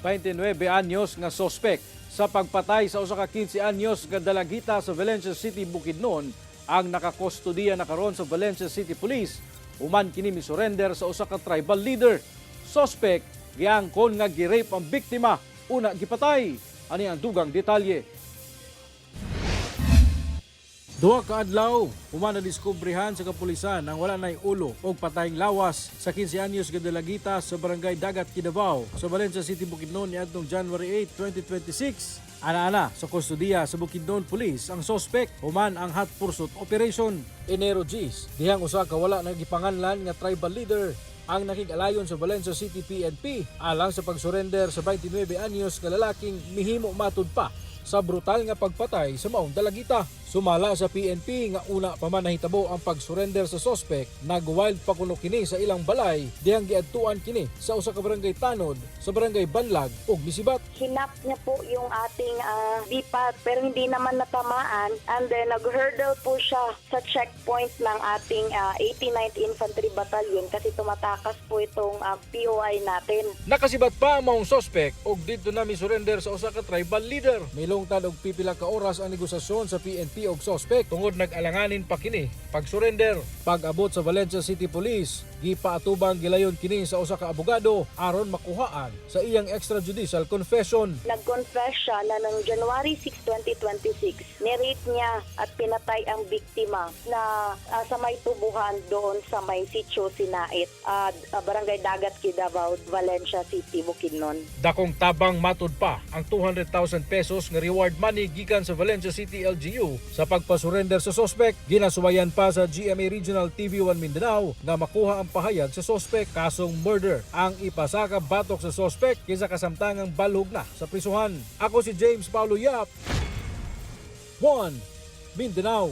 29 anyos nga sospek sa pagpatay sa usa ka 15 anyos nga dalagita sa Valencia City, Bukidnon ang nakakustudiya na karon sa Valencia City Police. Human kini misurrender sa usa ka tribal leader. Sospek giangkon nga gi-rape ang biktima, una gipatay. Ani ang dugang detalye. Duha ka adlaw, human na diskubrihan sa kapulisan ang wala nay ulo o patayng lawas sa 15 anyos nga dalagita sa barangay Dagat, Kidabao sa Valencia City, Bukidnon niadtong January 8, 2026. Ana-ana sa kustudiya sa Bukidnon Police ang sospek human ang hot pursuit operation. Enero 10, dihang usa ka wala nagipanganlan nga tribal leader ang nakig-alayon sa Valencia City PNP alang sa pagsurrender sa 29 anyos nga lalaking mihimo matud pa sa brutal nga pagpatay sa maong dalagita. Sumala sa PNP nga una pa man nahitabo ang pagsurrender sa sospek, nag-wild pa kuno kini sa ilang balay dihang giadtuan kini sa usa ka barangay Tanod sa barangay Banlag ug Misibat. Hinap niya po yung ating dipat pero hindi naman natamaan, and then nag-hurdle po siya sa checkpoint ng ating 89th Infantry Battalion kasi tumatakas po itong POI natin. Nakasibat pa ang maong sospek ug didto na misurrender sa usa ka tribal leader. Milungtad og pipila ka oras ang negosasyon sa PNP og sospek tungod nag-alanganin pa kini pag-surrender. Pag-abot sa Valencia City Police, gipaatubang gilayon kini sa usa ka abogado aron makuhaan sa iyang extrajudicial confession. Nag-confess siya na noong January 6, 2026, nirape niya at pinatay ang biktima na sa may tubuhan doon sa may sitio Sinait, barangay Dagat, Kidabao, Valencia City, Bukidnon. Dakong tabang matud pa ang 200,000 pesos nga reward money gikan sa Valencia City LGU sa pagpasurrender sa sospek. Ginasuwayan pa sa GMA Regional TV1 Mindanao nga makuha ang pahayag sa sospek. Kasong murder ang ipasaka batok sa sospek kaysa kasamtangang balog na sa prisuhan. Ako si James Paulo Yap, 1 Mindanao.